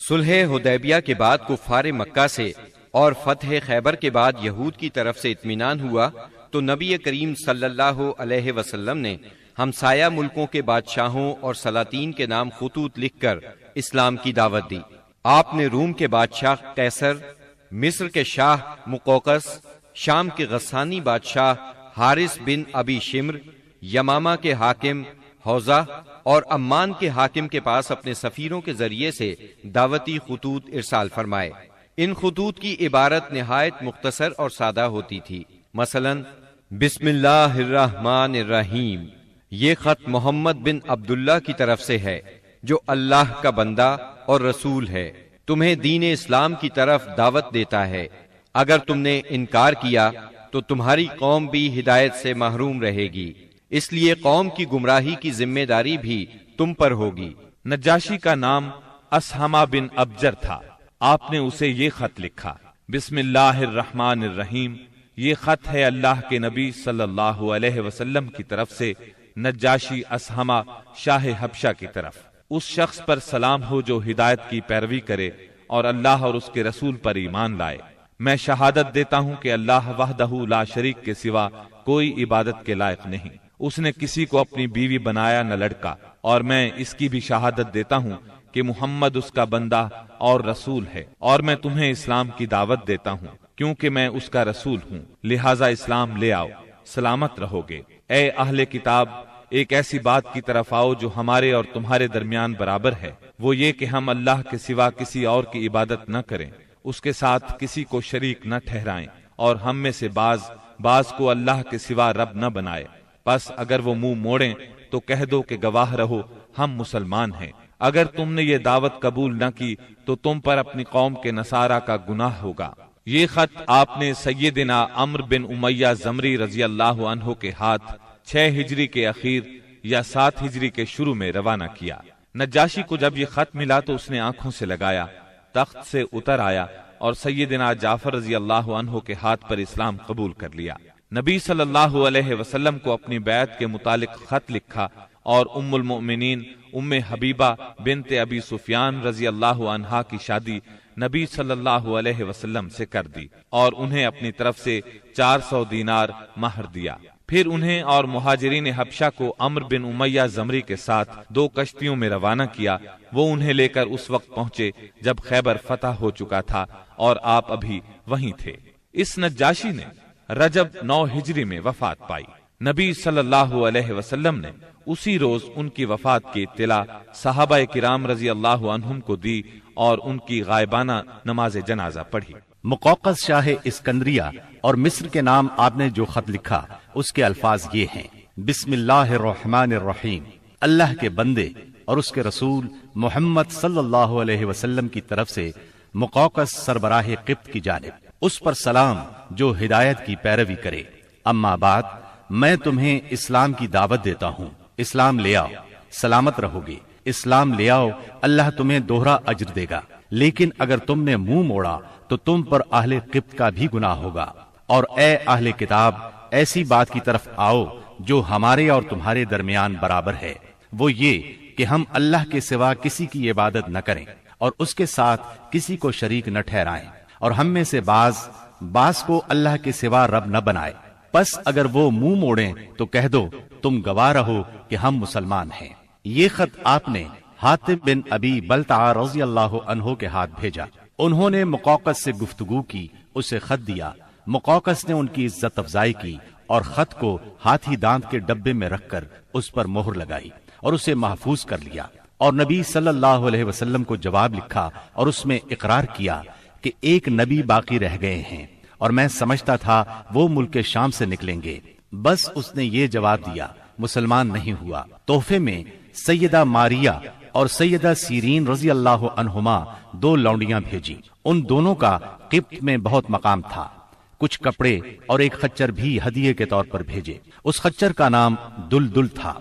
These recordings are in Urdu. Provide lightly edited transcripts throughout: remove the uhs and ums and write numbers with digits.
صلح حدیبیہ کے بعد کفار مکہ سے اور فتح خیبر کے بعد یہود کی طرف سے اطمینان ہوا تو نبی کریم صلی اللہ علیہ وسلم نے ہمسایہ ملکوں کے بادشاہوں اور سلاطین کے نام خطوط لکھ کر اسلام کی دعوت دی۔ آپ نے روم کے بادشاہ قیصر، مصر کے شاہ مقوقس، شام کے غسانی بادشاہ حارث بن ابی شمر، یمامہ کے حاکم حوزہ اور عمان کے حاکم کے پاس اپنے سفیروں کے ذریعے سے دعوتی خطوط ارسال فرمائے۔ ان خطوط کی عبارت نہایت مختصر اور سادہ ہوتی تھی، مثلا بسم اللہ الرحمن الرحیم، یہ خط محمد بن عبداللہ کی طرف سے ہے جو اللہ کا بندہ اور رسول ہے، تمہیں دین اسلام کی طرف دعوت دیتا ہے۔ اگر تم نے انکار کیا تو تمہاری قوم بھی ہدایت سے محروم رہے گی، اس لیے قوم کی گمراہی کی ذمہ داری بھی تم پر ہوگی۔ نجاشی کا نام اسہمہ بن ابجر تھا۔ آپ نے اسے یہ خط لکھا، بسم اللہ الرحمن الرحیم، یہ خط ہے اللہ کے نبی صلی اللہ علیہ وسلم کی طرف سے نجاشی اسہمہ شاہ حبشہ کی طرف۔ اس شخص پر سلام ہو جو ہدایت کی پیروی کرے اور اللہ اور اس کے رسول پر ایمان لائے۔ میں شہادت دیتا ہوں کہ اللہ وحدہ لا شریک کے سوا کوئی عبادت کے لائق نہیں، اس نے کسی کو اپنی بیوی بنایا نہ لڑکا، اور میں اس کی بھی شہادت دیتا ہوں کہ محمد اس کا بندہ اور رسول ہے، اور میں تمہیں اسلام کی دعوت دیتا ہوں کیونکہ میں اس کا رسول ہوں، لہٰذا اسلام لے آؤ، سلامت رہو گے۔ اے اہل کتاب، ایک ایسی بات کی طرف آؤ جو ہمارے اور تمہارے درمیان برابر ہے، وہ یہ کہ ہم اللہ کے سوا کسی اور کی عبادت نہ کریں، اس کے ساتھ کسی کو شریک نہ ٹھہرائیں، اور ہم میں سے بعض کو اللہ کے سوا رب نہ بنائے۔ پس اگر وہ منہ موڑیں تو کہہ دو کہ گواہ رہو ہم مسلمان ہیں۔ اگر تم نے یہ دعوت قبول نہ کی تو تم پر اپنی قوم کے نصارہ کا گناہ ہوگا۔ یہ خط آپ نے سیدنا عمرو بن امیہ زمری رضی اللہ عنہ کے ہاتھ 6 ہجری کے اخیر یا 7 ہجری کے شروع میں روانہ کیا۔ نجاشی کو جب یہ خط ملا تو اس نے آنکھوں سے لگایا، تخت سے اتر آیا اور سیدنا جعفر رضی اللہ عنہ کے ہاتھ پر اسلام قبول کر لیا۔ نبی صلی اللہ علیہ وسلم کو اپنی بیعت کے متعلق خط لکھا اور ام المؤمنین ام حبیبہ بنت ابی سفیان رضی اللہ عنہا کی شادی نبی صلی اللہ علیہ وسلم سے کر دی اور انہیں اپنی طرف سے 400 دینار مہر دیا۔ پھر انہیں اور مہاجرین حبشہ کو عمرو بن امیہ زمری کے ساتھ 2 کشتیوں میں روانہ کیا۔ وہ انہیں لے کر اس وقت پہنچے جب خیبر فتح ہو چکا تھا اور آپ ابھی وہیں تھے۔ اس نجاشی نے رجب 9 ہجری میں وفات پائی۔ نبی صلی اللہ علیہ وسلم نے اسی روز ان کی وفات کی اطلاع صحابہ کرام رضی اللہ عنہم کو دی اور ان کی غائبانہ نماز جنازہ پڑھی۔ مقوقس شاہ اسکندریہ اور مصر کے نام آپ نے جو خط لکھا اس کے الفاظ یہ ہیں، بسم اللہ الرحمن الرحیم، اللہ کے بندے اور اس کے رسول محمد صلی اللہ علیہ وسلم کی طرف سے مقوقس سربراہ قبط کی جانب، اس پر سلام جو ہدایت کی پیروی کرے۔ اما بعد، میں تمہیں اسلام کی دعوت دیتا ہوں، اسلام لے آؤ، سلامت رہو گے۔ اسلام لے آؤ، اللہ تمہیں دوہرا اجر دے گا، لیکن اگر تم نے منہ موڑا تو تم پر اہل قبط کا بھی گناہ ہوگا۔ اور اے اہل کتاب، ایسی بات کی طرف آؤ جو ہمارے اور تمہارے درمیان برابر ہے، وہ یہ کہ ہم اللہ کے سوا کسی کی عبادت نہ کریں اور اس کے ساتھ کسی کو شریک نہ ٹھہرائیں، اور ہم میں سے بعض کو اللہ کے سوا رب نہ بنائے۔ پس اگر وہ منہ موڑیں تو کہہ دو تم گواہ رہو کہ ہم مسلمان ہیں۔ یہ خط آپ نے حاتب بن ابی بلتع رضی اللہ عنہ کے ہاتھ بھیجا۔ انہوں نے مقوقس سے گفتگو کی، اسے خط دیا۔ مقوقس نے ان کی عزت افزائی کی اور خط کو ہاتھی دانت کے ڈبے میں رکھ کر اس پر مہر لگائی اور اسے محفوظ کر لیا، اور نبی صلی اللہ علیہ وسلم کو جواب لکھا اور اس میں اقرار کیا کہ ایک نبی باقی رہ گئے ہیں اور میں سمجھتا تھا وہ ملک شام سے نکلیں گے۔ بس اس نے یہ جواب دیا، مسلمان نہیں ہوا۔ تحفے میں سیدہ ماریہ اور سیدہ سیرین رضی اللہ عنہما 2 لونڈیاں بھیجی۔ ان دونوں کا قبط میں بہت مقام تھا۔ کچھ کپڑے اور ایک خچر بھی ہدیے کے طور پر بھیجے۔ اس خچر کا نام دلدل تھا۔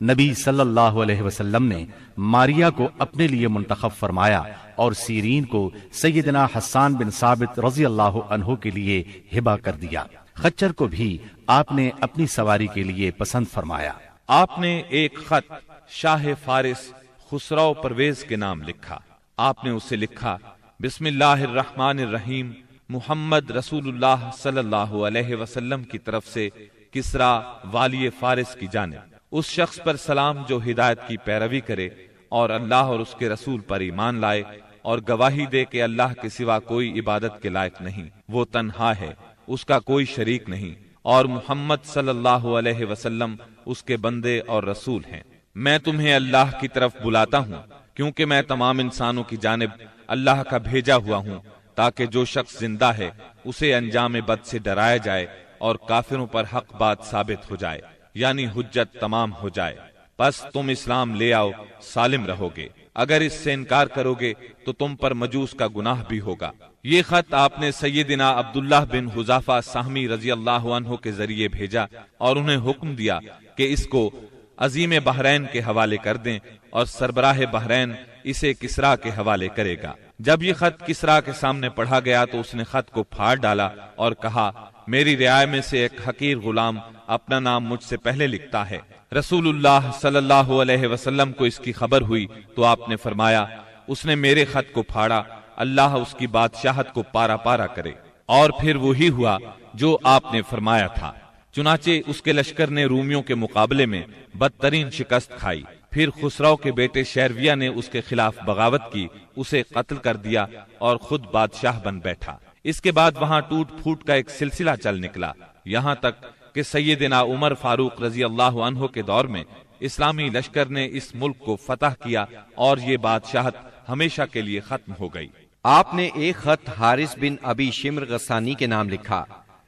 نبی صلی اللہ علیہ وسلم نے ماریہ کو اپنے لیے منتخب فرمایا اور سیرین کو سیدنا حسان بن ثابت رضی اللہ عنہ کے لیے ہبہ کر دیا۔ خچر کو بھی آپ نے اپنی سواری کے لیے پسند فرمایا۔ آپ نے ایک خط شاہ فارس خسرو پرویز کے نام لکھا۔ آپ نے اسے لکھا، بسم اللہ الرحمن الرحیم، محمد رسول اللہ صلی اللہ علیہ وسلم کی طرف سے کسرا والی فارس کی جانب، اس شخص پر سلام جو ہدایت کی پیروی کرے اور اللہ اور اس کے رسول پر ایمان لائے اور گواہی دے کہ اللہ کے سوا کوئی عبادت کے لائق نہیں، وہ تنہا ہے، اس کا کوئی شریک نہیں، اور محمد صلی اللہ علیہ وسلم اس کے بندے اور رسول ہیں۔ میں تمہیں اللہ کی طرف بلاتا ہوں کیونکہ میں تمام انسانوں کی جانب اللہ کا بھیجا ہوا ہوں، تاکہ جو شخص زندہ ہے اسے انجام بد سے ڈرایا جائے اور کافروں پر حق بات ثابت ہو جائے، یعنی حجت تمام ہو جائے۔ پس تم اسلام لے آؤ، سالم رہو گے، اگر اس سے انکار کرو گے تو تم پر مجوس کا گناہ بھی ہوگا۔ یہ خط آپ نے سیدنا عبداللہ بن حذافہ سہمی رضی اللہ عنہ کے ذریعے بھیجا اور انہیں حکم دیا کہ اس کو عظیم بحرین کے حوالے کر دیں اور سربراہ بحرین اسے کسرا کے حوالے کرے گا۔ جب یہ خط کسرا کے سامنے پڑھا گیا تو اس نے خط کو پھاڑ ڈالا اور کہا، میری رعایا میں سے ایک حقیر غلام اپنا نام مجھ سے پہلے لکھتا ہے۔ رسول اللہ صلی اللہ علیہ وسلم کو اس کی خبر ہوئی تو آپ نے فرمایا، اس نے میرے خط کو پھاڑا، اللہ اس کی بادشاہت کو پارا پارا کرے۔ اور پھر وہی ہوا جو آپ نے فرمایا تھا، چنانچہ اس کے لشکر نے رومیوں کے مقابلے میں بدترین شکست کھائی۔ پھر خسرو کے بیٹے شیرویہ نے اس کے خلاف بغاوت کی، اسے قتل کر دیا اور خود بادشاہ بن بیٹھا۔ اس کے بعد وہاں ٹوٹ پھوٹ کا ایک سلسلہ چل نکلا، یہاں تک کہ سیدنا عمر فاروق رضی اللہ عنہ کے دور میں اسلامی لشکر نے اس ملک کو فتح کیا اور یہ بادشاہت ہمیشہ کے لیے ختم ہو گئی۔ آپ نے ایک خط حارث بن ابی شمر غسانی کے نام لکھا،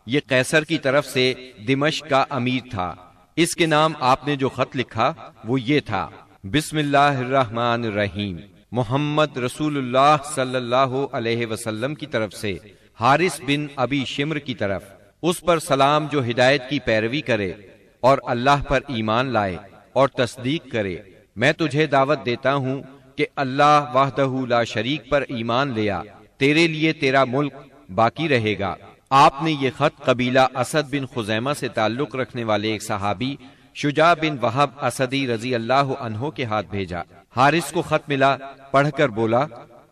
یہ قیصر کی طرف سے دمشق کا امیر تھا۔ اس کے نام آپ نے جو خط لکھا وہ یہ تھا، بسم اللہ الرحمن الرحیم، محمد رسول اللہ صلی اللہ علیہ وسلم کی طرف سے حارث بن ابی شمر کی طرف، اس پر سلام جو ہدایت کی پیروی کرے اور اللہ پر ایمان لائے اور تصدیق کرے۔ میں تجھے دعوت دیتا ہوں کہ اللہ وحدہ لا شریک پر ایمان لیا، تیرے لیے تیرا ملک باقی رہے گا۔ آپ نے یہ خط قبیلہ اسد بن خزیمہ سے تعلق رکھنے والے ایک صحابی شجاع بن وہب اسدی رضی اللہ عنہ کے ہاتھ بھیجا۔ حارث کو خط ملا، پڑھ کر بولا،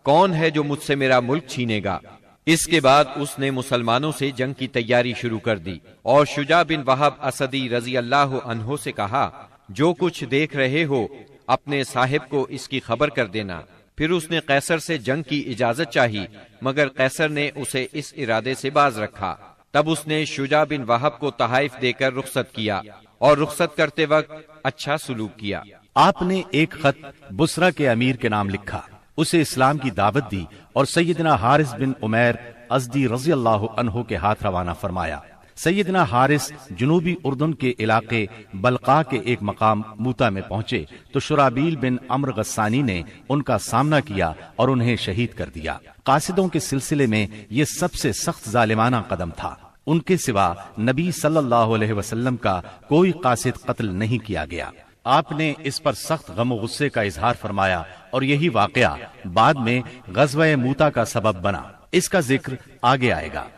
کون ہے جو مجھ سے میرا ملک چھینے گا؟ اس کے بعد اس نے مسلمانوں سے جنگ کی تیاری شروع کر دی اور شجاع بن وہب اسدی رضی اللہ عنہ سے کہا، جو کچھ دیکھ رہے ہو اپنے صاحب کو اس کی خبر کر دینا۔ پھر اس نے قیصر سے جنگ کی اجازت چاہی، مگر قیصر نے اسے اس ارادے سے باز رکھا۔ تب اس نے شجاع بن وہب کو تحائف دے کر رخصت کیا اور رخصت کرتے وقت اچھا سلوک کیا۔ آپ نے ایک خط بصرہ کے امیر کے نام لکھا، اسے اسلام کی دعوت دی اور سیدنا حارث بن عمیر ازدی رضی اللہ عنہ کے ہاتھ روانہ فرمایا۔ سیدنا حارث جنوبی اردن کے علاقے بلقا کے ایک مقام موتا میں پہنچے تو شرابیل بن عمر غسانی نے ان کا سامنا کیا اور انہیں شہید کر دیا۔ قاصدوں کے سلسلے میں یہ سب سے سخت ظالمانہ قدم تھا، ان کے سوا نبی صلی اللہ علیہ وسلم کا کوئی قاصد قتل نہیں کیا گیا۔ آپ نے اس پر سخت غم و غصے کا اظہار فرمایا اور یہی واقعہ بعد میں غزوہ موتا کا سبب بنا، اس کا ذکر آگے آئے گا۔